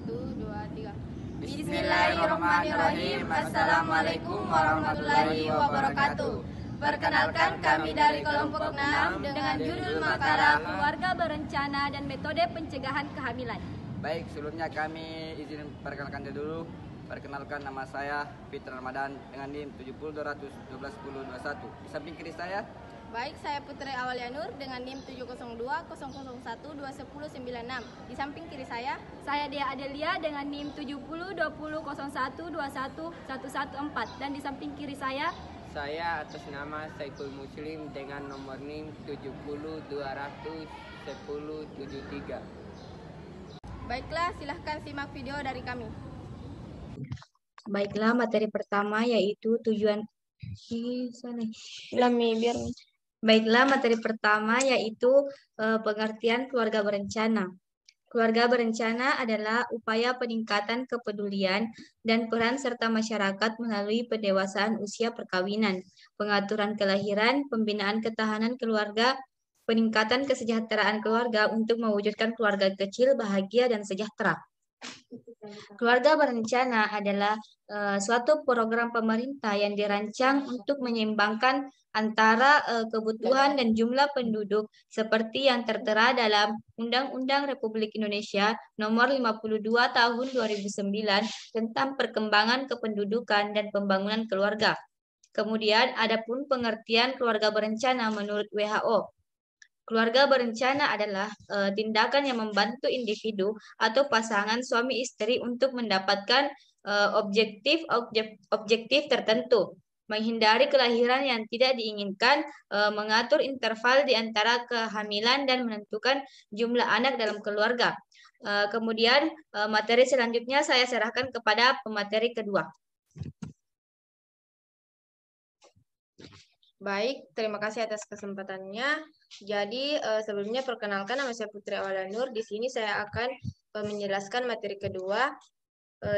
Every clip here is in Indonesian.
3. Bismillahirrahmanirrahim. Assalamualaikum warahmatullahi wabarakatuh. Perkenalkan kami dari kelompok 6 dengan judul makalah Keluarga Berencana dan Metode Pencegahan Kehamilan. Baik, sebelumnya kami izin perkenalkan dulu. Perkenalkan, nama saya Fitra Ramadan dengan NIM 702121021. Di samping kiri saya, baik, saya Putri Awalia Nur dengan NIM 70200012096. Di samping kiri saya Dea Adelia dengan NIM 702001211114. Dan di samping kiri saya atas nama Saiful Muslim dengan nomor NIM 702001073. Baiklah, silahkan simak video dari kami. Baiklah, materi pertama yaitu tujuan pengertian keluarga berencana. Keluarga berencana adalah upaya peningkatan kepedulian dan peran serta masyarakat melalui pendewasaan usia perkawinan, pengaturan kelahiran, pembinaan ketahanan keluarga, peningkatan kesejahteraan keluarga untuk mewujudkan keluarga kecil, bahagia, dan sejahtera. Keluarga berencana adalah suatu program pemerintah yang dirancang untuk menyeimbangkan antara kebutuhan dan jumlah penduduk seperti yang tertera dalam Undang-Undang Republik Indonesia Nomor 52 Tahun 2009 tentang perkembangan kependudukan dan pembangunan keluarga. Kemudian adapun pengertian keluarga berencana menurut WHO. Keluarga berencana adalah tindakan yang membantu individu atau pasangan suami istri untuk mendapatkan objektif tertentu, menghindari kelahiran yang tidak diinginkan, mengatur interval di antara kehamilan dan menentukan jumlah anak dalam keluarga. Kemudian materi selanjutnya saya serahkan kepada pemateri kedua. Baik, terima kasih atas kesempatannya. Jadi sebelumnya perkenalkan, nama saya Putri Awalia Nur. Di sini saya akan menjelaskan materi kedua,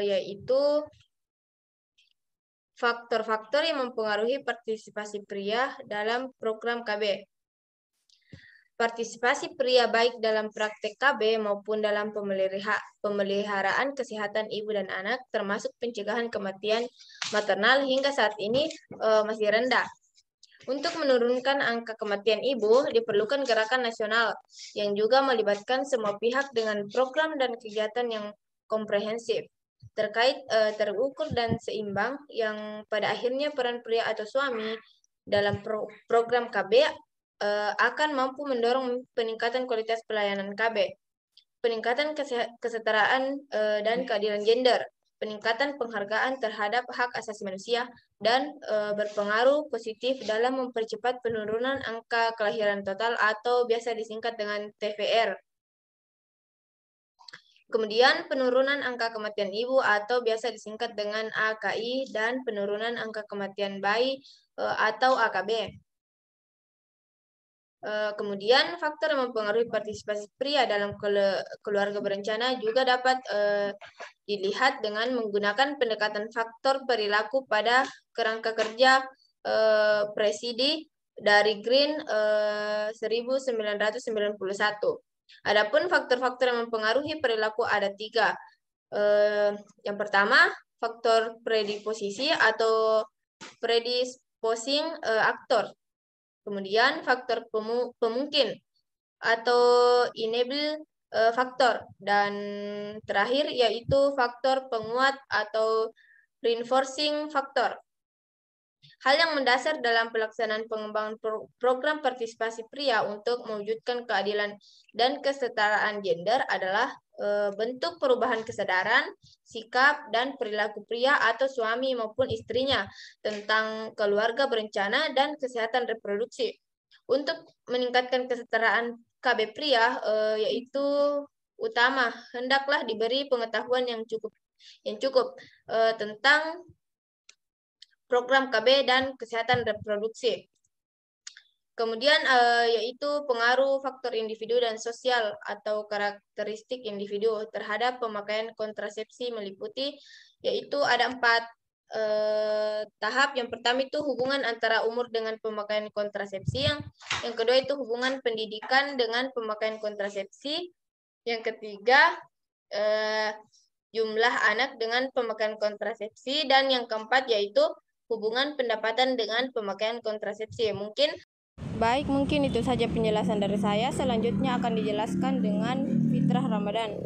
yaitu faktor-faktor yang mempengaruhi partisipasi pria dalam program KB. Partisipasi pria baik dalam praktek KB maupun dalam pemeliharaan kesehatan ibu dan anak, termasuk pencegahan kematian maternal hingga saat ini masih rendah. Untuk menurunkan angka kematian ibu, diperlukan gerakan nasional yang juga melibatkan semua pihak dengan program dan kegiatan yang komprehensif, terukur dan seimbang, yang pada akhirnya peran pria atau suami dalam program KB akan mampu mendorong peningkatan kualitas pelayanan KB, peningkatan kesetaraan dan keadilan gender, peningkatan penghargaan terhadap hak asasi manusia, dan berpengaruh positif dalam mempercepat penurunan angka kelahiran total atau biasa disingkat dengan TVR. Kemudian penurunan angka kematian ibu atau biasa disingkat dengan AKI, dan penurunan angka kematian bayi atau AKB. Kemudian faktor yang mempengaruhi partisipasi pria dalam keluarga berencana juga dapat dilihat dengan menggunakan pendekatan faktor perilaku pada kerangka kerja presidi dari Green 1991. Adapun faktor-faktor yang mempengaruhi perilaku ada 3. Yang pertama, faktor predisposisi atau predisposing aktor. Kemudian faktor pemungkin atau enable faktor, dan terakhir yaitu faktor penguat atau reinforcing faktor. Hal yang mendasar dalam pelaksanaan pengembangan program partisipasi pria untuk mewujudkan keadilan dan kesetaraan gender adalah bentuk perubahan kesadaran, sikap, dan perilaku pria atau suami maupun istrinya tentang keluarga berencana dan kesehatan reproduksi. Untuk meningkatkan kesetaraan KB pria, yaitu utama, hendaklah diberi pengetahuan yang cukup tentang program KB dan kesehatan reproduksi. Kemudian yaitu pengaruh faktor individu dan sosial atau karakteristik individu terhadap pemakaian kontrasepsi, meliputi yaitu ada 4 tahap. Yang pertama itu hubungan antara umur dengan pemakaian kontrasepsi, yang kedua itu hubungan pendidikan dengan pemakaian kontrasepsi, yang ketiga jumlah anak dengan pemakaian kontrasepsi, dan yang keempat yaitu hubungan pendapatan dengan pemakaian kontrasepsi. Baik, mungkin itu saja penjelasan dari saya. Selanjutnya akan dijelaskan dengan Fitrah Ramadan.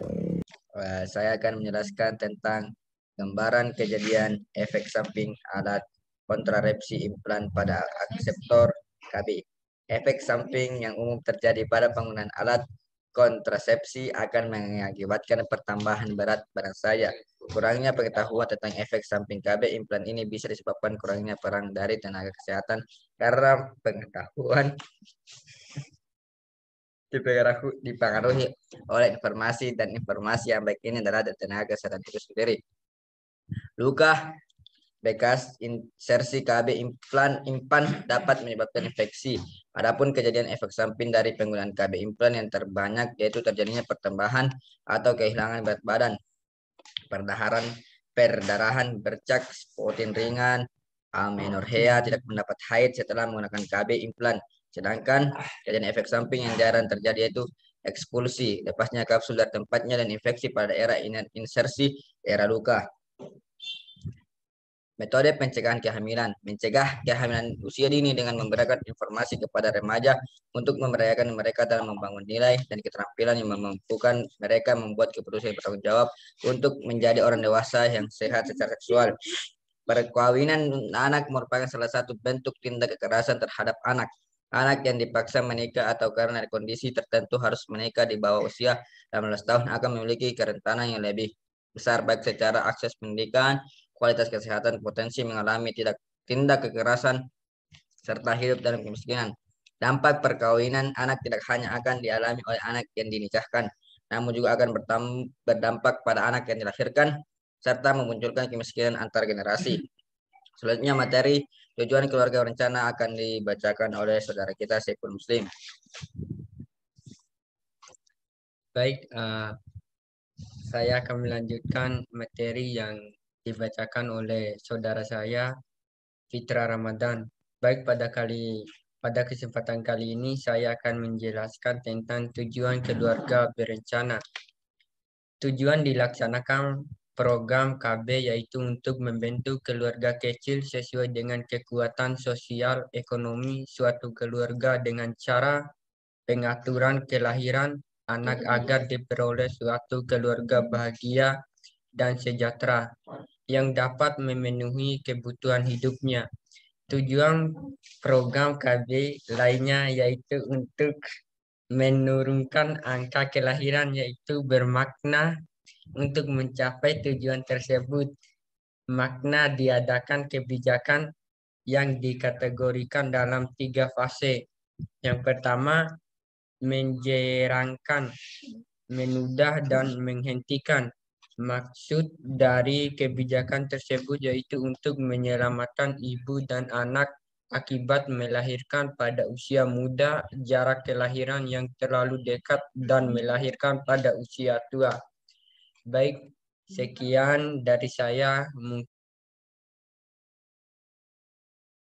Saya akan menjelaskan tentang gambaran kejadian efek samping alat kontrasepsi implan pada akseptor KB. Efek samping yang umum terjadi pada penggunaan alat kontrasepsi akan mengakibatkan pertambahan berat badan saya. Kurangnya pengetahuan tentang efek samping KB implan ini bisa disebabkan kurangnya peran dari tenaga kesehatan karena pengetahuan dipengaruhi oleh informasi yang baik ini adalah dari tenaga kesehatan itu sendiri. Luka bekas insersi KB implan dapat menyebabkan infeksi. Adapun kejadian efek samping dari penggunaan KB implan yang terbanyak yaitu terjadinya pertambahan atau kehilangan berat badan, perdarahan bercak, protein ringan, amenorrhea, tidak mendapat haid setelah menggunakan KB implan. Sedangkan kejadian efek samping yang jarang terjadi yaitu ekspulsi, lepasnya kapsul dari tempatnya, dan infeksi pada daerah insersi, daerah luka. Metode pencegahan kehamilan. Mencegah kehamilan usia dini dengan memberikan informasi kepada remaja untuk memberdayakan mereka dalam membangun nilai dan keterampilan yang memampukan mereka membuat keputusan bertanggung jawab untuk menjadi orang dewasa yang sehat secara seksual. Perkawinan anak merupakan salah satu bentuk tindak kekerasan terhadap anak. Anak yang dipaksa menikah atau karena kondisi tertentu harus menikah di bawah usia 18 tahun akan memiliki kerentanan yang lebih besar baik secara akses pendidikan, kualitas kesehatan, potensi mengalami tindak kekerasan, serta hidup dalam kemiskinan. Dampak perkawinan anak tidak hanya akan dialami oleh anak yang dinikahkan, namun juga akan berdampak pada anak yang dilahirkan, serta memunculkan kemiskinan antar generasi. Selanjutnya materi tujuan keluarga berencana akan dibacakan oleh saudara kita Saiful Muslim. Baik, saya akan melanjutkan materi yang dibacakan oleh saudara saya Fitrah Ramadan. Baik, pada kesempatan kali ini saya akan menjelaskan tentang tujuan keluarga berencana. Tujuan dilaksanakan program KB yaitu untuk membentuk keluarga kecil sesuai dengan kekuatan sosial ekonomi suatu keluarga dengan cara pengaturan kelahiran anak agar diperoleh suatu keluarga bahagia dan sejahtera yang dapat memenuhi kebutuhan hidupnya. Tujuan program KB lainnya yaitu untuk menurunkan angka kelahiran, yaitu bermakna untuk mencapai tujuan tersebut. Makna diadakan kebijakan yang dikategorikan dalam 3 fase. Yang pertama, menjerangkan, menudah, dan menghentikan. Maksud dari kebijakan tersebut yaitu untuk menyelamatkan ibu dan anak akibat melahirkan pada usia muda, jarak kelahiran yang terlalu dekat, dan melahirkan pada usia tua. Baik, sekian dari saya.